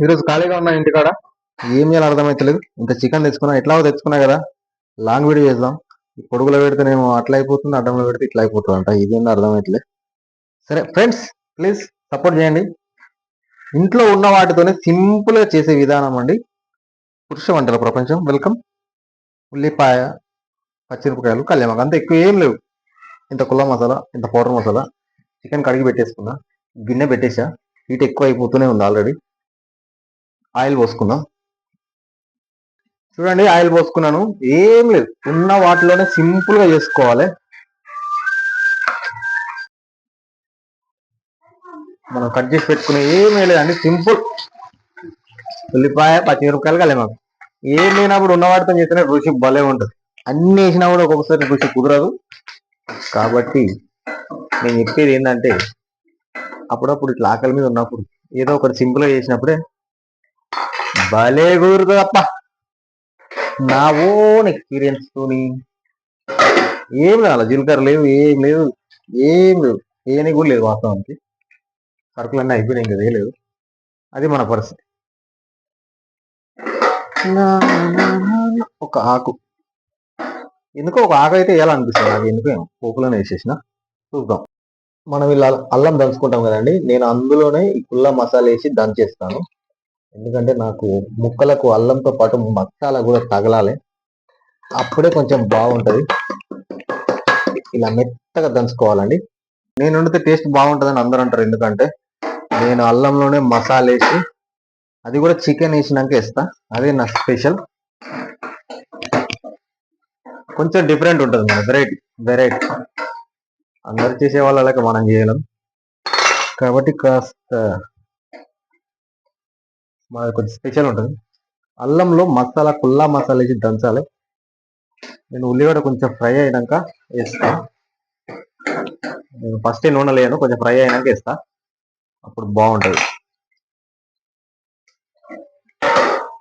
ఈరోజు ఖాళీగా ఉన్నా ఇంటికాడ ఏం చేయాలో అర్థమవుతలేదు. ఇంత చికెన్ తెచ్చుకున్నా, ఎట్లాగో తెచ్చుకున్నా కదా, లాంగ్ వీడియో చేద్దాం. పొడుగులో పెడితేనేమో అట్లా అయిపోతుంది, అడ్డంలో పెడితే ఇట్లా అయిపోతుంది అంట. ఇదేందో అర్థమవుతలేదు. సరే ఫ్రెండ్స్, ప్లీజ్ సపోర్ట్ చేయండి. ఇంట్లో ఉన్న వాటితోనే సింపుల్గా చేసే విధానం అండి పురుష వంటల ప్రపంచం. వెల్కమ్. ఉల్లిపాయ, పచ్చిమిరపకాయలు, కళ్యామాకు, అంత ఎక్కువ ఏం లేవు. ఇంత కుల్ల మసాలా, ఇంత పౌడర్ మసాలా. చికెన్ కడిగి పెట్టేసుకున్నా, గిన్నె పెట్టేసా. హీట్ ఎక్కువ అయిపోతూనే ఉంది ఆల్రెడీ. ఆయిల్ పోసుకుందాం. చూడండి, ఆయిల్ పోసుకున్నాను. ఏం లేదు, ఉన్న వాటిలోనే సింపుల్ గా చేసుకోవాలి. మనం కట్ చేసి పెట్టుకునే ఏమీ లేదండి, సింపుల్. ఉల్లిపాయ, పచ్చిమిరపకాయలు, కళ్యామాకు. ఏం లేనప్పుడు ఉన్న వాటితో చేస్తేనే రుచి భలే ఉంటుంది. అన్ని వేసినా కూడా ఒక్కొక్కసారి రుచి కుదరదు. కాబట్టి నేను చెప్పేది ఏంటంటే, అప్పుడప్పుడు ఇట్లా ఆకలి మీద ఉన్నప్పుడు ఏదో ఒకటి సింపుల్ గా చేసినప్పుడే భలే కుదురుతుంది తప్ప. నా ఓన్ ఎక్స్పీరియన్స్ తోని ఏం లేదు, జీలకర్ర లేవు, ఏం లేదు, ఏం లేవు, ఏని కూడా లేదు. వాస్తవానికి సరుకులన్నీ అయిపోయినాయి, ఇంకా వేయలేదు. అది మన పరిస్థితి. ఒక ఆకు, ఎందుకో ఒక ఆకు అయితే వేయాలనిపిస్తుంది నాకు. ఎందుకు పోపులోనే వేసేసిన. చూద్దాం. మనం ఇలా అల్లం దంచుకుంటాం కదండి, నేను అందులోనే ఈ కుల్ల మసాలా వేసి దంచేస్తాను. ఎందుకంటే నాకు ముక్కలకు అల్లంతో పాటు మసాలా కూడా తగలాలి, అప్పుడే కొంచెం బాగుంటది. ఇలా మెత్తగా దంచుకోవాలండి. నేను వండితే టేస్ట్ బాగుంటుందని అందరూ అంటారు. ఎందుకంటే నేను అల్లంలోనే మసాలా వేసి, అది కూడా చికెన్ వేసినాక వేస్తా. అదే నా స్పెషల్. కొంచెం డిఫరెంట్ ఉంటుంది, మన వెరైటీ వెరైటీ. అందరు చేసే వాళ్ళకి మనం చేయలేం కాబట్టి కాస్త మనది కొంచెం స్పెషల్ ఉంటుంది. అల్లంలో మసాలా, కుల్లా మసాలా వేసి దంచాలి. నేను ఉల్లిగడ్డ కొంచెం ఫ్రై అయినాక వేస్తా. నేను ఫస్ట్ నూనె లేను, కొంచెం ఫ్రై అయినాక వేస్తా, అప్పుడు బాగుంటుంది.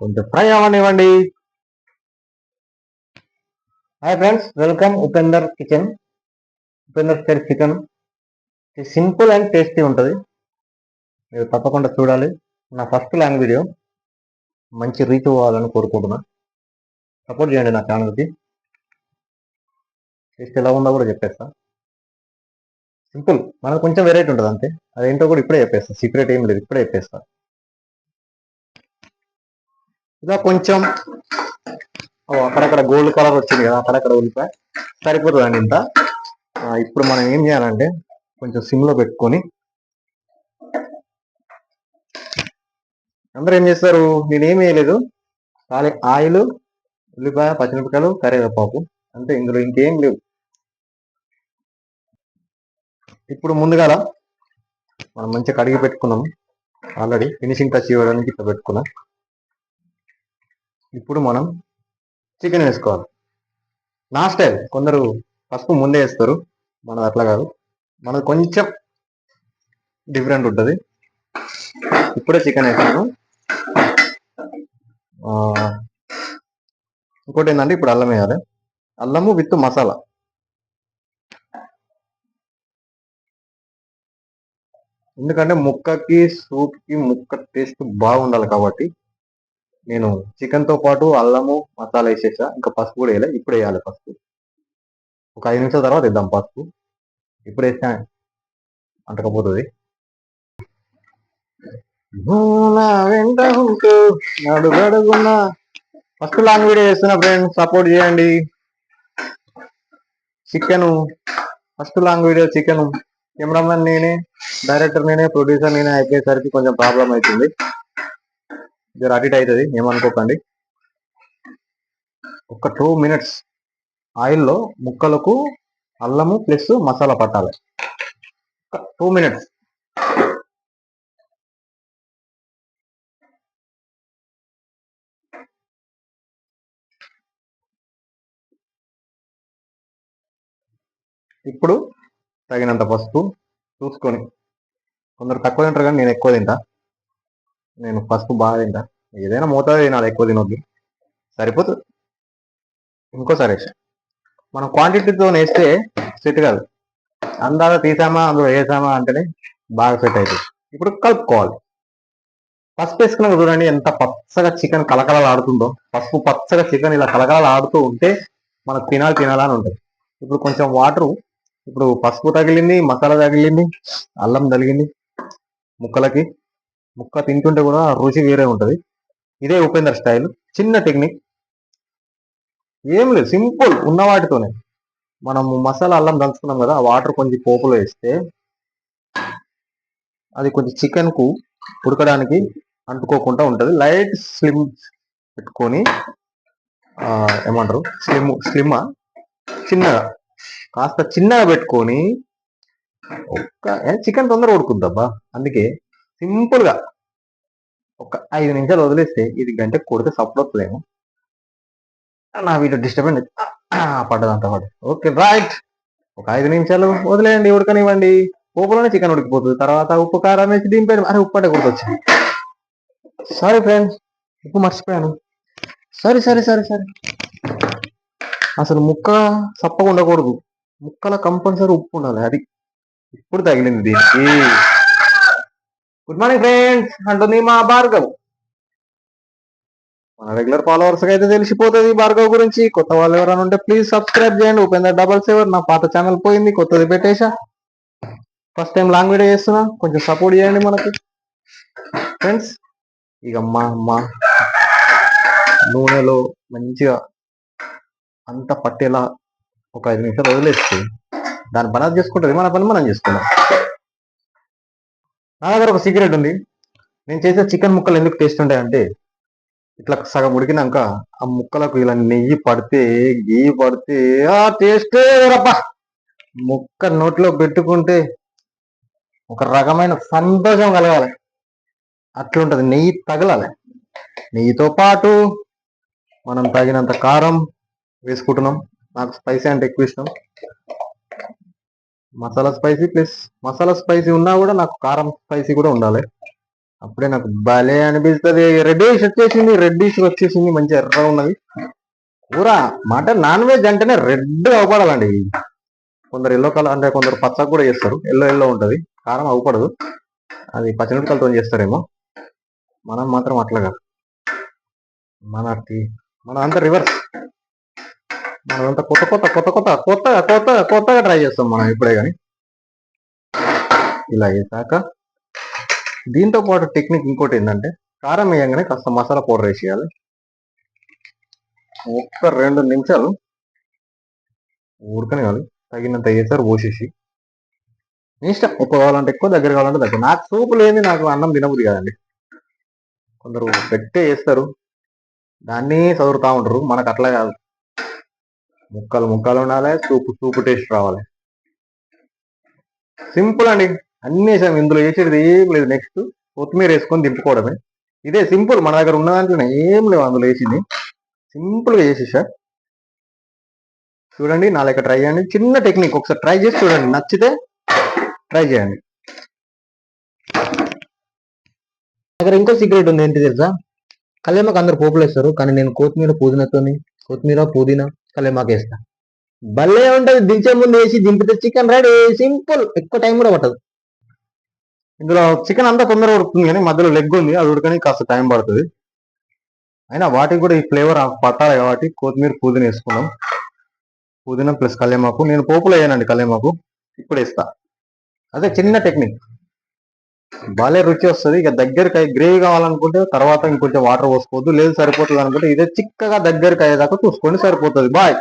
కొంచెం ఫ్రై అవ్వనివ్వండి. Hi friends, welcome Upender kitchen. Upender style chicken simple and tasty ఉంటుంది. మీరు తప్పకుండా చూడాలి. నా ఫస్ట్ లాంగ్ వీడియో, మంచి రీచ్ అవ్వాలని కోరుకుంటున్నా. సపోర్ట్ చేయండి నా ఛానల్కి. టేస్ట్ ఎలా ఉందో కూడా చెప్పేస్తా. సింపుల్, మనకు కొంచెం వెరైటీ ఉంటుంది అంతే. అదేంటో కూడా ఇప్పుడే చెప్పేస్తా, సీక్రెట్ ఏం లేదు, ఇప్పుడే చెప్పేస్తా. ఇలా కొంచెం అక్కడక్కడ గోల్డ్ కలర్ వచ్చింది కదా, అక్కడక్కడ ఉల్లిపాయ సరిపోతుందండి ఇంత. ఇప్పుడు మనం ఏం చేయాలంటే, కొంచెం సిమ్లో పెట్టుకొని, అందరూ ఏం చేస్తారు, నేనేం వేయలేదు, ఖాళీ ఆయిల్, ఉల్లిపాయ, పచ్చిమిరపకాయలు, కరివేపాకు అంతే. ఇందులో ఇంకేం లేవు. ఇప్పుడు ముందుగా మనం మంచిగా కడిగి పెట్టుకున్నాము, ఆల్రెడీ ఫినిషింగ్ టచ్ ఇవ్వడానికి ఇట్లా పెట్టుకున్నాం. ఇప్పుడు మనం చికెన్ వేసుకోవాలి. నా స్టైల్, కొందరు పసుపు ముందే వేస్తారు, మనది అట్లా కాదు, మనది కొంచెం డిఫరెంట్ ఉంటుంది. ఇప్పుడే చికెన్ వేసాను. ఇంకోటి ఏంటంటే, ఇప్పుడు అల్లం వేయాలి. అల్లము విత్ మసాలా. ఎందుకంటే ముక్కకి, సూప్కి ముక్క టేస్ట్ బాగుండాలి కాబట్టి నేను చికెన్తో పాటు అల్లము, మసాలా వేసేసా. ఇంకా పసుపు కూడా వేయాలి, ఇప్పుడు వేయాలి పసుపు. ఒక 5 నిమిషాల తర్వాత వేద్దాం పసుపు. ఇప్పుడు వేస్తే అంటకపోతుంది. వెంట ఉంటూ అడుగడుగున్నా ఫస్ట్ లాంగ్ వీడియో చేస్తున్నా ఫ్రెండ్స్, సపోర్ట్ చేయండి. Chicken first long video chicken. Cameraman నేనే, డైరెక్టర్ నేనే, ప్రొడ్యూసర్ నేనే అయిపోయేసరికి కొంచెం ప్రాబ్లం అవుతుంది. జర అటు ఇటు అవుతుంది, ఏమనుకోకండి. ఒక 2 మినిట్స్ ఆయిల్లో ముక్కలకు అల్లము ప్లస్ మసాలా పట్టాలి. 2 మినిట్స్. ఇప్పుడు తగినంత పసుపు చూసుకొని, కొందరు తక్కువ తింటారు కానీ నేను ఎక్కువ తింటా. నేను పసుపు బాగా తింటా. ఏదైనా మోతాదు తినాలి, ఎక్కువ తినొద్దు. సరిపోతుంది. ఇంకోసారి వేసా, మనం క్వాంటిటీతో వేస్తే సెట్ కాదు. అందాక తీసామా, అందులో వేసామా అంటేనే బాగా సెట్ అవుతుంది. ఇప్పుడు కలుపుకోవాలి. పసుపు వేసుకున్నాక చూడండి ఎంత పచ్చగా చికెన్ కలకలలాడుతుందో. పసుపు పచ్చగా చికెన్ ఇలా కలకలలాడుతూ ఉంటే మనకు తినాలని ఉంటుంది. ఇప్పుడు కొంచెం వాటరు, ఇప్పుడు పసుపు తగిలింది, మసాలా తగిలింది, అల్లం తగిలింది ముక్కలకి. ముక్క తింటుంటే కూడా రుచి వేరే ఉంటుంది. ఇదే ఉపేందర్ స్టైల్. చిన్న టెక్నిక్, ఏం లేదు, సింపుల్ ఉన్న వాటితోనే. మనము మసాలా అల్లం దంచుకున్నాం కదా, ఆ వాటర్ కొంచెం పోపులో వేస్తే అది కొంచెం చికెన్ కు ఉడకడానికి అంటుకోకుండా ఉంటుంది. లైట్ స్లిమ్ పెట్టుకొని ఏమంటారు, స్లిమ్ చిన్నగా, కాస్త చిన్నగా పెట్టుకొని చికెన్ తొందరగా ఉడుకుద్దబ్బా. అందుకే సింపుల్ గా ఒక 5 నిమిషాలు వదిలేస్తే ఇది గంట కొడితే సపోర్ట్ వస్తుందేమో. నా వీడియో డిస్టర్బెన్స్ పడ్డదంతా పడ్డది. ఓకే రైట్, ఒక 5 నిమిషాలు వదిలేయండి, ఉడకనివ్వండి. పోపులోనే చికెన్ ఉడికిపోతుంది. తర్వాత ఉప్పు కారం వేసి దింపేది. అరే ఉప్పు అంటే గుర్తొచ్చింది, సారీ ఫ్రెండ్స్, ఉప్పు మర్చిపోయాను. సరే సరే సరే సరే, అసలు ముక్క సప్పగా ఉండకూడదు, ముక్కల కంపల్సరీ ఉప్పు ఉండాలి. అది ఇప్పుడు తగిలింది దీనికి. గుడ్ మార్నింగ్ ఫ్రెండ్స్ అంటుంది మా భార్గవ్. మన రెగ్యులర్ ఫాలోవర్స్ అయితే తెలిసిపోతుంది భార్గవ్ గురించి. కొత్త వాళ్ళు ఎవరైనా ఉంటే ప్లీజ్ సబ్స్క్రైబ్ చేయండి. ఉపేందర్ 77. నా పాత ఛానల్ పోయింది, కొత్తది పెట్టేశా. ఫస్ట్ టైం లాంగ్ వీడియో చేస్తున్నా, కొంచెం సపోర్ట్ చేయండి మనకి ఫ్రెండ్స్. ఇక మా నూనెలో మంచిగా అంత పట్టేలా ఒక 5 నిమిషాలు వదిలేస్తే దాని పని అది చేసుకుంటుంది, మన పని మనం చేసుకుందాం. నా దగ్గర ఒక సీక్రెట్ ఉంది. నేను చేసే చికెన్ ముక్కలు ఎందుకు టేస్ట్ ఉంటాయంటే, ఇట్లా సగం ఉడికినాక ఆ ముక్కలకు ఇలా నెయ్యి పడితే, గీ పడితే ఆ టేస్టే రబ్బా. ముక్క నోట్లో పెట్టుకుంటే ఒక రకమైన సంతోషం కలగాలి, అట్లుంటది. నెయ్యి తగలాలి. నెయ్యితో పాటు మనం తగినంత కారం వేసుకుంటున్నాం. నాకు స్పైసీ అంటే ఎక్కువ ఇష్టం. Masala spicy plus masala spicy ఉన్నా కూడా నాకు కారం స్పైసీ కూడా ఉండాలి. అప్పుడే నాకు భలే అనిపిస్తుంది. రెడ్డిష్ వచ్చేసింది, మంచి ఎర్ర ఉన్నది కూర. మటన్ నాన్ వెజ్ అంటేనే రెడ్ అవపడాలండి. కొందరు ఎల్లో కలర్ అంటే కొందరు పచ్చగా కూడా చేస్తారు, ఎల్లో ఉంటుంది, కారం అవపడదు. అది పచ్చిమిరపకాయలతో చేస్తారేమో, మనం మాత్రం అట్లా కాదు. మన అంతా రివర్స్. మనంతా కొత్తగా ట్రై చేస్తాం మనం ఇప్పుడే. కానీ ఇలా వేసాక దీంతో పాటు టెక్నిక్ ఇంకోటి ఏంటంటే, కారం వేయంగానే కాస్త మసాలా పౌడర్ వేసేయాలి. ఒక్క 2 నిమిషాలు ఉడకనివ్వాలి. తగినంత వేసారు పోసేసి, ఇష్టం ఎక్కువ కావాలంటే ఎక్కువ, దగ్గర కావాలంటే దగ్గర. నాకు సూపు లేని నాకు అన్నం తినబుద్ధి కాదండి. కొందరు పెట్టే వేస్తారు, దాన్ని చదువుతా ఉంటారు. మనకు అట్లా కాదు, ముక్కలు ఉండాలి, సూపు టేస్ట్ రావాలి. సింపుల్ అండి, అన్ని వేసాం. ఇందులో వేసేది ఏం లేదు. నెక్స్ట్ కొత్తిమీర వేసుకొని దింపుకోవడమే. ఇదే సింపుల్, మన దగ్గర ఉన్న దాంట్లోనే ఏం లేవు అందులో వేసింది. సింపుల్గా చేసేసా. చూడండి, నా లెక్క ట్రై చేయండి. చిన్న టెక్నిక్, ఒకసారి ట్రై చేసి చూడండి, నచ్చితే ట్రై చేయండి. దగ్గర ఇంకో సీక్రెట్ ఉంది, ఏంటి తెలుసా? కళ్యామాకు అందరు పోపులు వేస్తారు, కానీ నేను కొత్తిమీర పుదీనా కళ్యామాకు వేస్తా. భలే ఉంటది. దించే ముందు వేసి దింపితే చికెన్ రెడీ. సింపుల్, ఎక్కువ టైం కూడా పట్టదు. ఇందులో చికెన్ అంతా తొందరగా ఉడుకుతుంది, కానీ మధ్యలో లెగ్ ఉంది, అది ఉడకని కాస్త టైం పడుతుంది. అయినా వాటికి కూడా ఈ ఫ్లేవర్ పట్టాలి కాబట్టి కొత్తిమీర పుదీనా వేసుకున్నాం. పుదీనా ప్లస్ కళ్యామాకు. నేను పోపులో వేయనండి కళ్యామాకు, ఇప్పుడు వేస్తా. అదే చిన్న టెక్నిక్, భలే రుచి వస్తుంది. ఇక దగ్గరికి గ్రేవీ కావాలనుకుంటే తర్వాత ఇంకొంచెం వాటర్ పోసుకోవద్దు, లేదు సరిపోతుంది అనుకుంటే ఇదే చిక్కగా దగ్గరికి అయ్యేదాకా చూసుకోండి, సరిపోతుంది. బాయ్.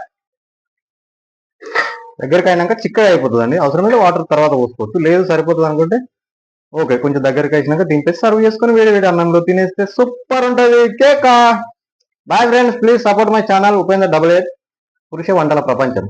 దగ్గరికి అయినాక చిక్కగా అయిపోతుంది అండి, అవసరమైతే వాటర్ తర్వాత పోసుకోవచ్చు, లేదు సరిపోతుంది అనుకుంటే ఓకే, కొంచెం దగ్గరికి అయినాక దింపేసి సర్వ్ చేసుకొని వేడి అన్నంలో తినేస్తే సూపర్ ఉంటుంది. కేకా. Bye friends, please support my channel Upender 88 పురుష వంటల ప్రపంచం.